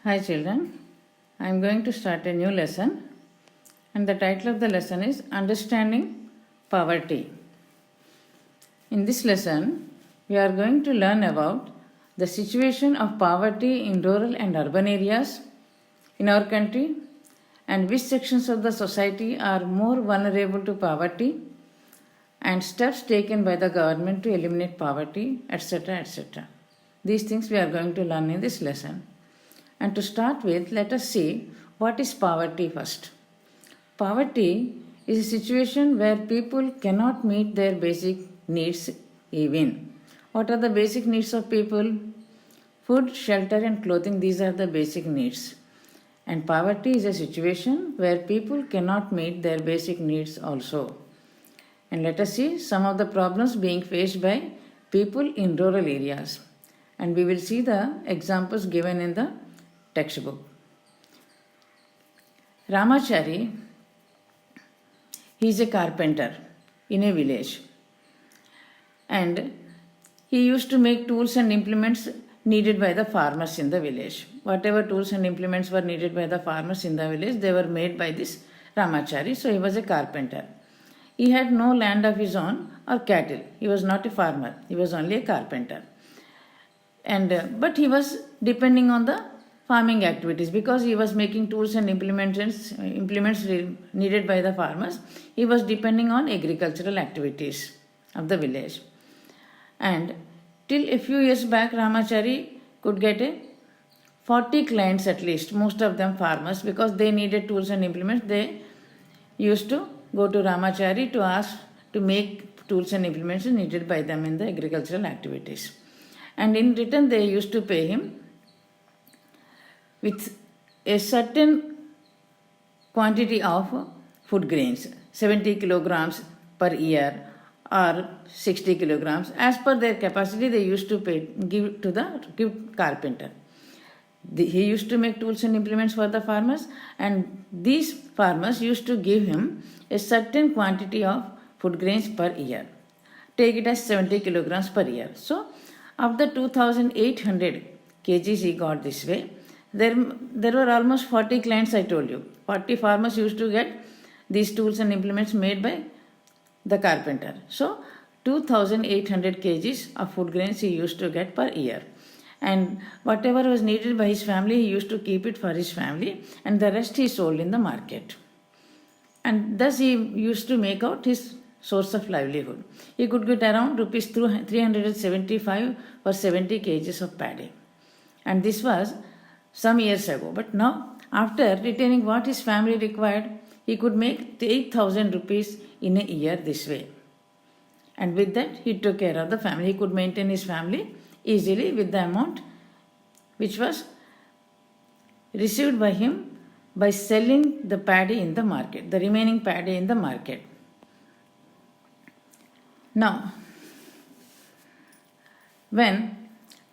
Hi children, I am going to start a new lesson and the title of the lesson is Understanding Poverty. In this lesson, we are going to learn about the situation of poverty in rural and urban areas in our country and which sections of the society are more vulnerable to poverty and steps taken by the government to eliminate poverty, etc. etc. These things we are going to learn in this lesson. And to start with, let us see what is poverty first. Poverty is a situation where people cannot meet their basic needs even. What are the basic needs of people? Food, shelter and clothing, these are the basic needs. And poverty is a situation where people cannot meet their basic needs also. And let us see some of the problems being faced by people in rural areas. And we will see the examples given in the textbook. Ramachari, he is a carpenter in a village and he used to make tools and implements needed by the farmers in the village. Whatever tools and implements were needed by the farmers in the village, they were made by this Ramachari. So he was a carpenter. He had no land of his own or cattle. He was not a farmer. He was only a carpenter. But he was depending on the farming activities because he was making tools and implements needed by the farmers. He was depending on agricultural activities of the village. And till a few years back, Ramachari could get 40 clients at least, most of them farmers, because they needed tools and implements. They used to go to Ramachari to ask to make tools and implements needed by them in the agricultural activities. And in return, they used to pay him with a certain quantity of food grains, 70 kilograms per year or 60 kilograms. As per their capacity, they used to give carpenter. He used to make tools and implements for the farmers, and these farmers used to give him a certain quantity of food grains per year. Take it as 70 kilograms per year. So, of the 2,800 kgs he got this way, there were almost 40 clients, I told you. 40 farmers used to get these tools and implements made by the carpenter. So, 2,800 kgs of food grains he used to get per year. And whatever was needed by his family, he used to keep it for his family, and the rest he sold in the market. And thus he used to make out his source of livelihood. He could get around rupees 375 for 70 kgs of paddy. And this was some years ago. But now, after retaining what his family required, he could make 8,000 rupees in a year this way. And with that, he took care of the family. He could maintain his family easily with the amount which was received by him by selling the paddy in the market, the remaining paddy in the market. Now, when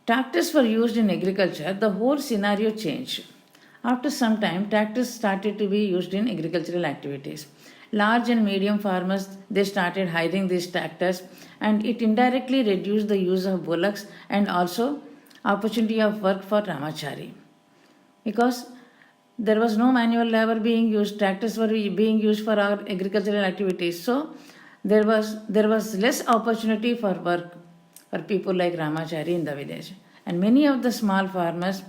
tractors were used in agriculture, the whole scenario changed. After some time, tractors started to be used in agricultural activities. Large and medium farmers, they started hiring these tractors, and it indirectly reduced the use of bullocks and also opportunity of work for Ramachari. Because there was no manual labor being used, tractors were being used for our agricultural activities. So there was less opportunity for work for people like Ramachari in the village. And many of the small farmers,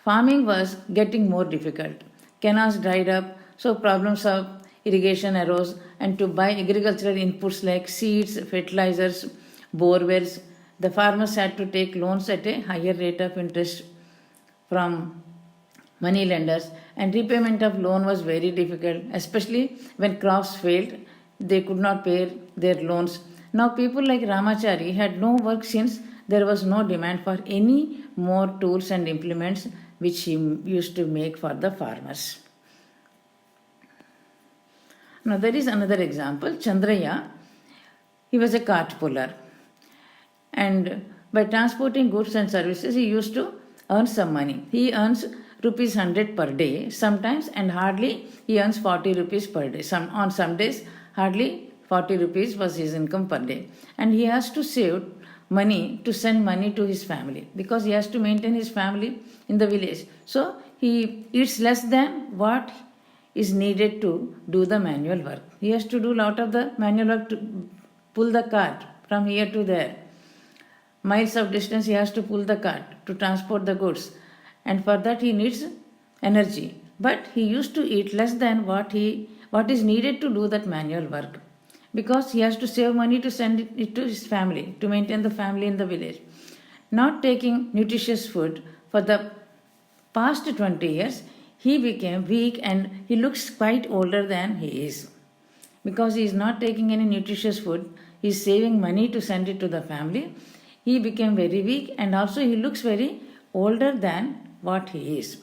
farming was getting more difficult. Canals dried up, so problems of irrigation arose, and to buy agricultural inputs like seeds, fertilizers, bore wells, the farmers had to take loans at a higher rate of interest from money lenders, and repayment of loan was very difficult, especially when crops failed. They could not pay their loans. Now people like Ramachari had no work since there was no demand for any more tools and implements which he used to make for the farmers. Now there is another example. Chandraya, he was a cart puller, and by transporting goods and services he used to earn some money. He earns rupees 100 per day sometimes, and hardly he earns 40 rupees per day. On some days hardly 40 rupees was his income per day, and he has to save money to send money to his family because he has to maintain his family in the village. So he eats less than what is needed to do the manual work. He has to do a lot of the manual work to pull the cart from here to there. Miles of distance he has to pull the cart to transport the goods, and for that he needs energy. But he used to eat less than what is needed to do that manual work because he has to save money to send it to his family, to maintain the family in the village. Not taking nutritious food for the past 20 years, he became weak and he looks quite older than he is. Because he is not taking any nutritious food, he is saving money to send it to the family. He became very weak and also he looks very older than what he is.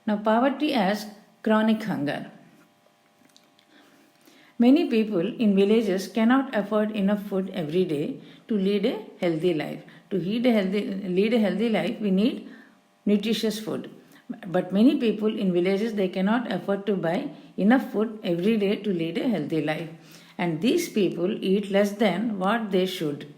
Now, poverty as chronic hunger. Many people in villages cannot afford enough food every day to lead a healthy life. To lead a healthy life, we need nutritious food. But many people in villages, they cannot afford to buy enough food every day to lead a healthy life. And these people eat less than what they should.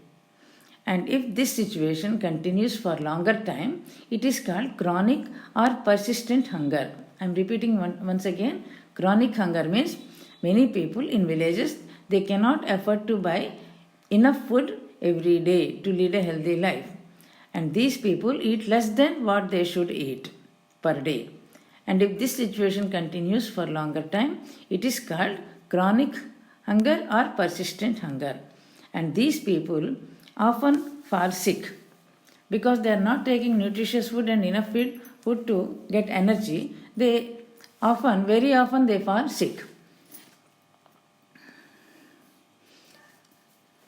And if this situation continues for longer time, it is called chronic or persistent hunger. I am repeating once again. Chronic hunger means many people in villages, they cannot afford to buy enough food every day to lead a healthy life. And these people eat less than what they should eat per day. And if this situation continues for longer time, it is called chronic hunger or persistent hunger. And these people often fall sick because they are not taking nutritious food and enough food to get energy. Very often they fall sick.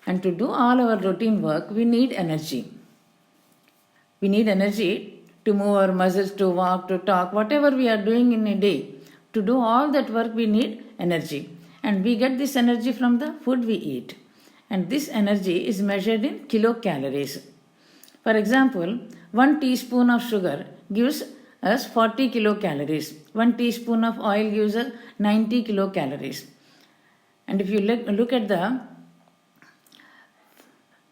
And to do all our routine work, we need energy. We need energy to move our muscles, to walk, to talk, whatever we are doing in a day. To do all that work, we need energy. And we get this energy from the food we eat. And this energy is measured in kilocalories. For example, 1 teaspoon of sugar gives us 40 kilocalories. 1 teaspoon of oil gives us 90 kilocalories. And if you look at the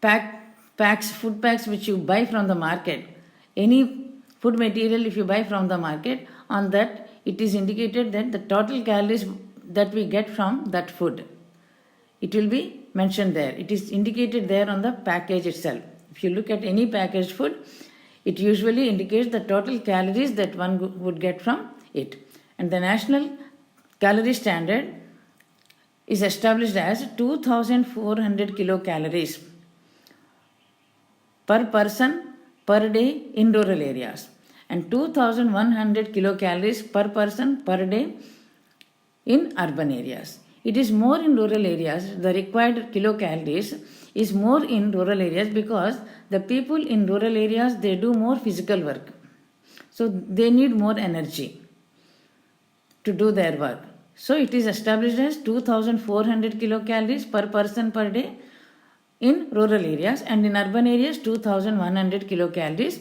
food packs which you buy from the market, any food material if you buy from the market, on that it is indicated that the total calories that we get from that food, it will be mentioned there. It is indicated there on the package itself. If you look at any packaged food, it usually indicates the total calories that one would get from it. And the national calorie standard is established as 2400 kilocalories per person per day in rural areas and 2100 kilocalories per person per day in urban areas. It is more in rural areas. The required kilocalories is more in rural areas because the people in rural areas, they do more physical work. So they need more energy to do their work. So it is established as 2400 kilocalories per person per day in rural areas, and in urban areas 2100 kilocalories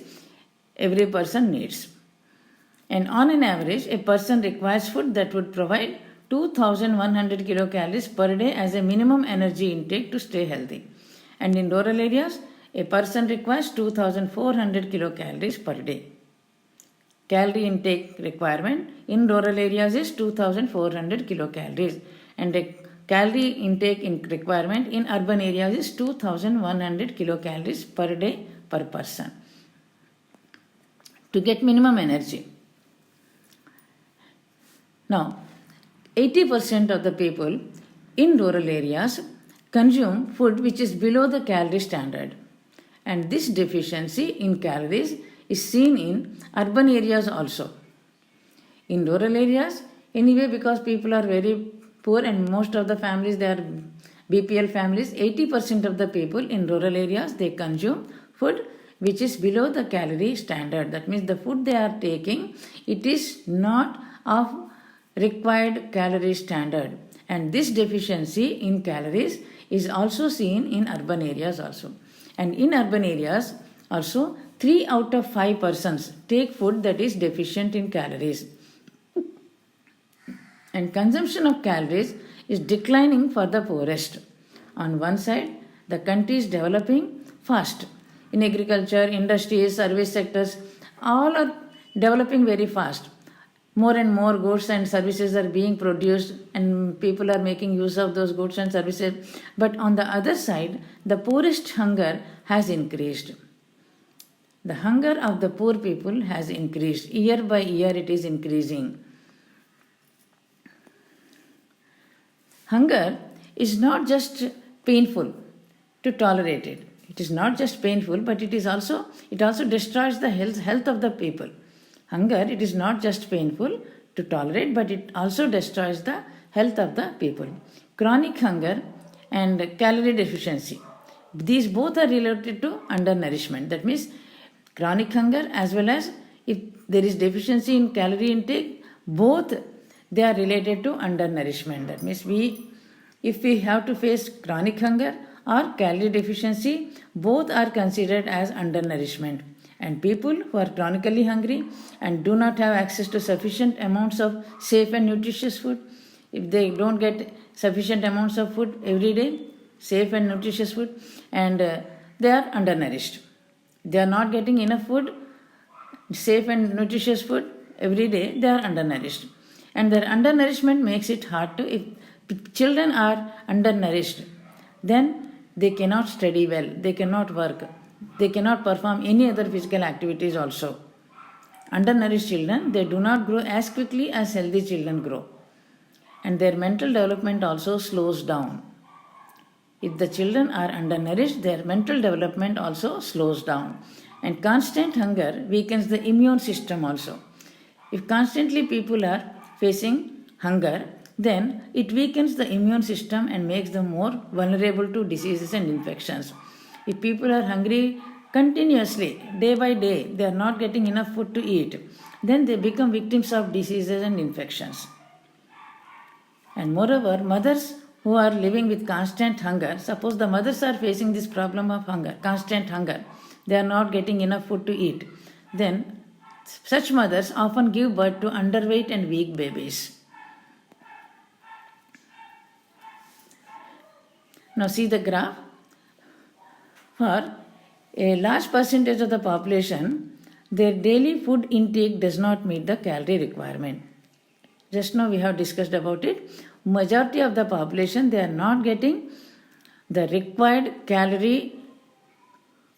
every person needs. And on an average, a person requires food that would provide 2100 kilocalories per day as a minimum energy intake to stay healthy. And in rural areas, a person requires 2400 kilocalories per day. Calorie intake requirement in rural areas is 2400 kilocalories, and a calorie intake requirement in urban areas is 2100 kilocalories per day per person to get minimum energy. Now, 80% of the people in rural areas consume food which is below the calorie standard, and this deficiency in calories is seen in urban areas also. In rural areas, anyway, because people are very poor and most of the families, they are BPL families, 80% of the people in rural areas, they consume food which is below the calorie standard. That means the food they are taking, it is not of required calorie standard. And this deficiency in calories is also seen in urban areas also. And in urban areas also, 3 out of 5 persons take food that is deficient in calories. And consumption of calories is declining for the poorest. On one side, The country is developing fast. In agriculture, industries, service sectors, all are developing very fast. More and more goods and services are being produced and people are making use of those goods and services. But on the other side, the poorest hunger has increased. The hunger of the poor people has increased. Year by year it is increasing. Hunger is not just painful to tolerate it. It is not just painful, but it also destroys the health of the people. Hunger, it is not just painful to tolerate, but it also destroys the health of the people. Chronic hunger and calorie deficiency. These both are related to undernourishment. That means chronic hunger as well as if there is deficiency in calorie intake, both they are related to undernourishment. That means if we have to face chronic hunger or calorie deficiency, both are considered as undernourishment. And people who are chronically hungry and do not have access to sufficient amounts of safe and nutritious food, if they don't get sufficient amounts of food every day, safe and nutritious food, and they are undernourished. They are not getting enough food, safe and nutritious food every day, they are undernourished. And their undernourishment makes it hard to, if children are undernourished, then they cannot study well, they cannot work, they cannot perform any other physical activities also. Undernourished children, they do not grow as quickly as healthy children grow. And their mental development also slows down. If the children are undernourished, their mental development also slows down. And constant hunger weakens the immune system also. If constantly people are facing hunger, then it weakens the immune system and makes them more vulnerable to diseases and infections. If people are hungry continuously, day by day, they are not getting enough food to eat, then they become victims of diseases and infections. And moreover, mothers who are living with constant hunger, suppose the mothers are facing this problem of hunger, constant hunger, they are not getting enough food to eat, then such mothers often give birth to underweight and weak babies. Now see the graph. For a large percentage of the population, their daily food intake does not meet the calorie requirement. Just now we have discussed about it. Majority of the population, they are not getting the required calorie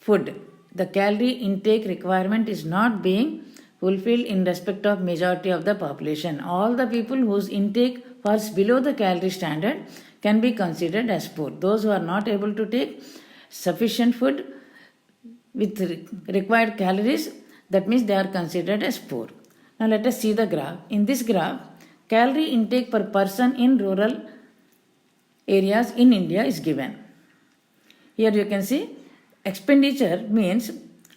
food. The calorie intake requirement is not being fulfilled in respect of majority of the population. All the people whose intake falls below the calorie standard can be considered as poor. Those who are not able to take sufficient food with required calories, that means they are considered as poor. Now let us see the graph. In this graph, calorie intake per person in rural areas in India is given. Here you can see expenditure means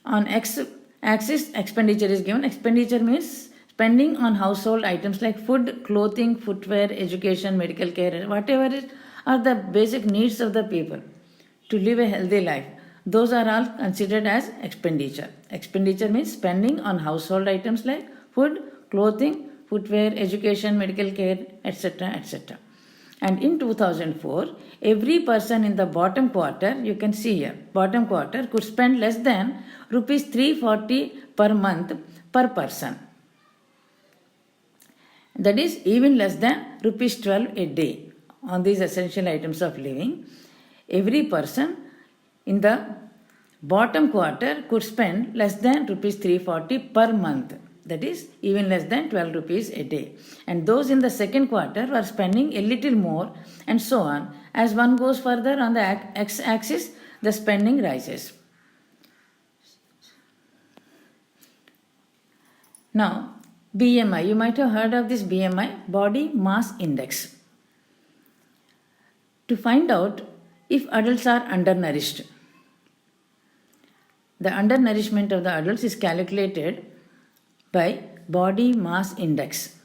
on x-axis expenditure is given. Expenditure means spending on household items like food, clothing, footwear, education, medical care, whatever are the basic needs of the people to live a healthy life. Those are all considered as expenditure. Expenditure means spending on household items like food, clothing, footwear, education, medical care, etc., etc. And in 2004, every person in the bottom quarter, you can see here, bottom quarter could spend less than rupees 340 per month per person. That is even less than rupees 12 a day on these essential items of living. Every person in the bottom quarter could spend less than rupees 340 per month. That is even less than 12 rupees a day. And those in the second quarter were spending a little more, and so on. As one goes further on the x-axis, the spending rises. Now, BMI. You might have heard of this BMI, Body Mass Index. To find out if adults are undernourished, the undernourishment of the adults is calculated by Body Mass Index,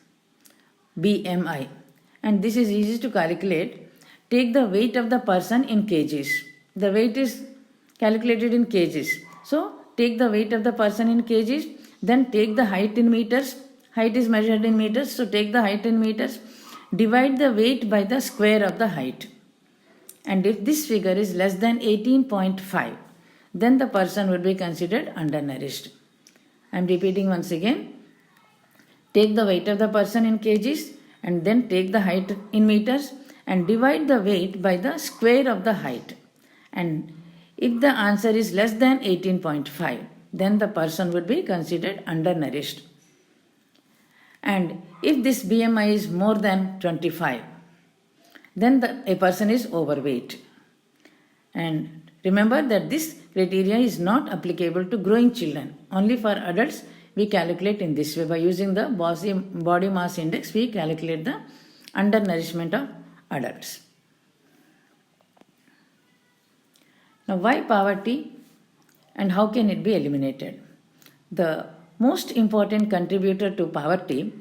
BMI. And this is easy to calculate. Take the weight of the person in kgs. The weight is calculated in kgs. So, take the weight of the person in kgs, then take the height in meters. Height is measured in meters, so take the height in meters. Divide the weight by the square of the height. And if this figure is less than 18.5, then the person would be considered undernourished. I am repeating once again. Take the weight of the person in kgs and then take the height in meters and divide the weight by the square of the height. And if the answer is less than 18.5, then the person would be considered undernourished. And if this BMI is more than 25, then a person is overweight. And remember that this criteria is not applicable to growing children. Only for adults we calculate in this way. By using the body mass index, we calculate the undernourishment of adults. Now, why poverty and how can it be eliminated? The most important contributor to poverty,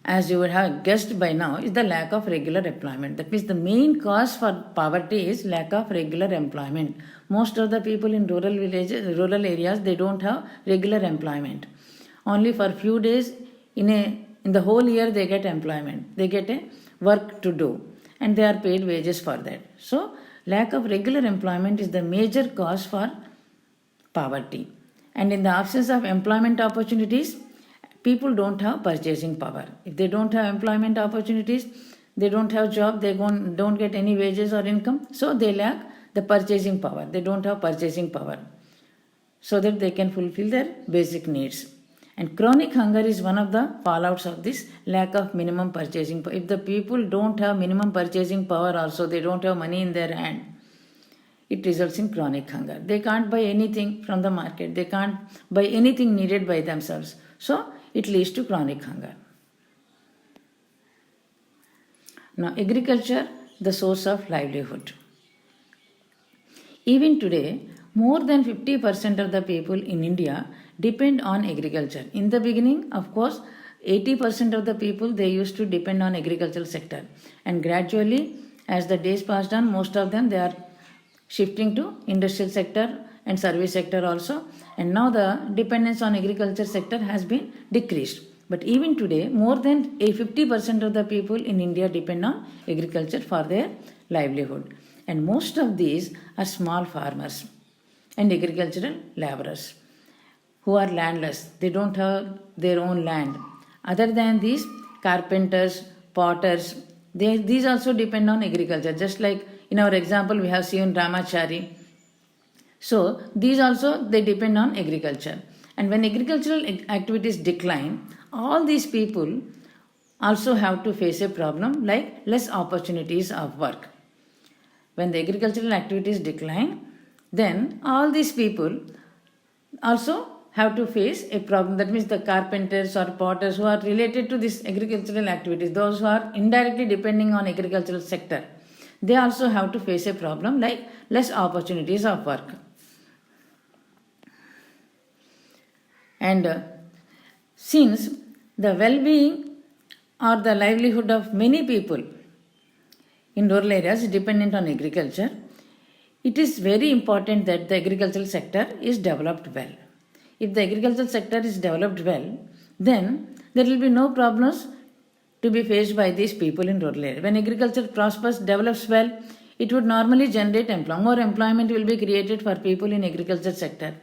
as you would have guessed by now, is the lack of regular employment. That means the main cause for poverty is lack of regular employment. Most of the people in rural villages, rural areas, they don't have regular employment. Only for few days in the whole year they get employment. They get a work to do and they are paid wages for that. So, lack of regular employment is the major cause for poverty. And in the absence of employment opportunities, people don't have purchasing power. If they don't have employment opportunities, they don't have job, they don't get any wages or income, so they lack the purchasing power. They don't have purchasing power so that they can fulfill their basic needs. And chronic hunger is one of the fallouts of this lack of minimum purchasing power. If the people don't have minimum purchasing power also, they don't have money in their hand, it results in chronic hunger. They can't buy anything from the market. They can't buy anything needed by themselves. So, it leads to chronic hunger. Now, agriculture, the source of livelihood. Even today, more than 50% of the people in India depend on agriculture. In the beginning, of course, 80% of the people, they used to depend on agricultural sector. And gradually, as the days passed on, most of them, they are shifting to industrial sector and service sector also. And now the dependence on agriculture sector has been decreased. But even today, more than 50% of the people in India depend on agriculture for their livelihood. And most of these are small farmers and agricultural laborers who are landless. They don't have their own land. Other than these, carpenters, potters, these also depend on agriculture. Just like in our example, we have seen Ramachari. So, these also, they depend on agriculture. And when agricultural activities decline, all these people also have to face a problem like less opportunities of work. When the agricultural activities decline, then all these people also have to face a problem. That means the carpenters or potters who are related to these agricultural activities, those who are indirectly depending on agricultural sector, they also have to face a problem like less opportunities of work. And since the well-being or the livelihood of many people in rural areas is dependent on agriculture, it is very important that the agricultural sector is developed well. If the agricultural sector is developed well, then there will be no problems to be faced by these people in rural areas. When agriculture prospers, develops well, it would normally generate employment. More employment will be created for people in agriculture sector.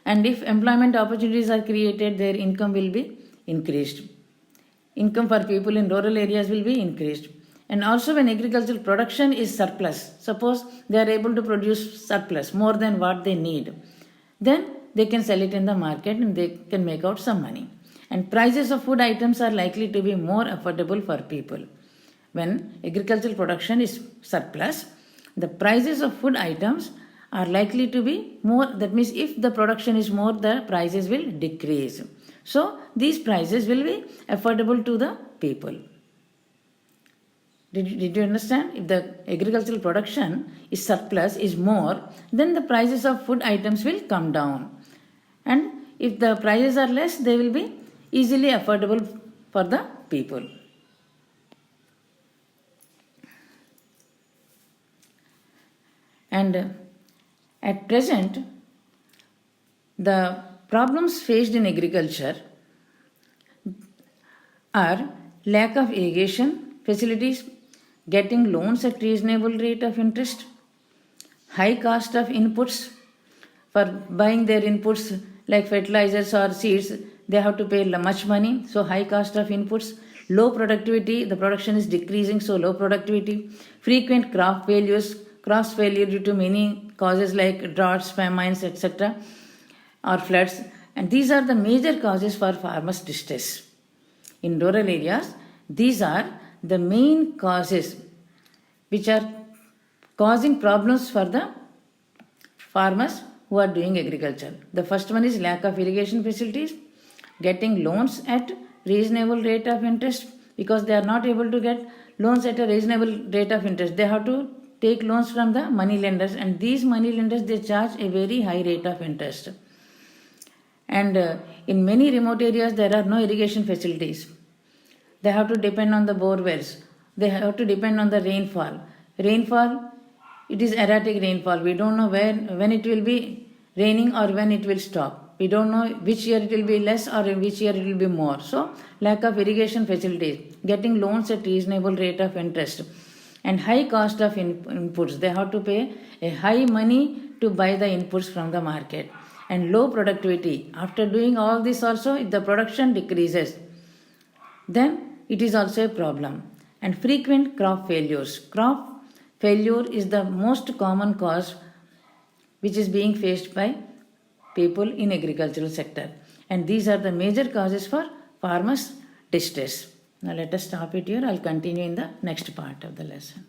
And if employment opportunities are created, their income will be increased. Income for people in rural areas will be increased. And also when agricultural production is surplus, suppose they are able to produce surplus more than what they need, then they can sell it in the market and they can make out some money. And prices of food items are likely to be more affordable for people. When agricultural production is surplus, the prices of food items are likely to be more. That means if the production is more, the prices will decrease. So these prices will be affordable to the people. Did you understand? If the agricultural production is surplus, is more, then the prices of food items will come down. And if the prices are less, they will be easily affordable for the people. And at present, the problems faced in agriculture are lack of irrigation facilities, getting loans at reasonable rate of interest, high cost of inputs for buying their inputs like fertilizers or seeds. They have to pay much money, so high cost of inputs. Low productivity, the production is decreasing, so low productivity. Frequent crop failures, crops failure due to many causes like droughts, famines, etc., or floods, and these are the major causes for farmers' distress. In rural areas, these are the main causes which are causing problems for the farmers who are doing agriculture. The first one is lack of irrigation facilities, getting loans at reasonable rate of interest, because they are not able to get loans at a reasonable rate of interest. They have to take loans from the money lenders, and these money lenders, they charge a very high rate of interest. And in many remote areas there are no irrigation facilities. They have to depend on the bore wells. They have to depend on the rainfall. Rainfall, it is erratic rainfall. We don't know when it will be raining or when it will stop. We don't know which year it will be less or in which year it will be more. So lack of irrigation facilities, getting loans at reasonable rate of interest, and high cost of inputs. They have to pay a high money to buy the inputs from the market. And low productivity. After doing all this also, if the production decreases, then it is also a problem. And frequent crop failures. Crop failure is the most common cause which is being faced by people in agricultural sector. And these are the major causes for farmers' distress. Now let us stop it here. I'll continue in the next part of the lesson.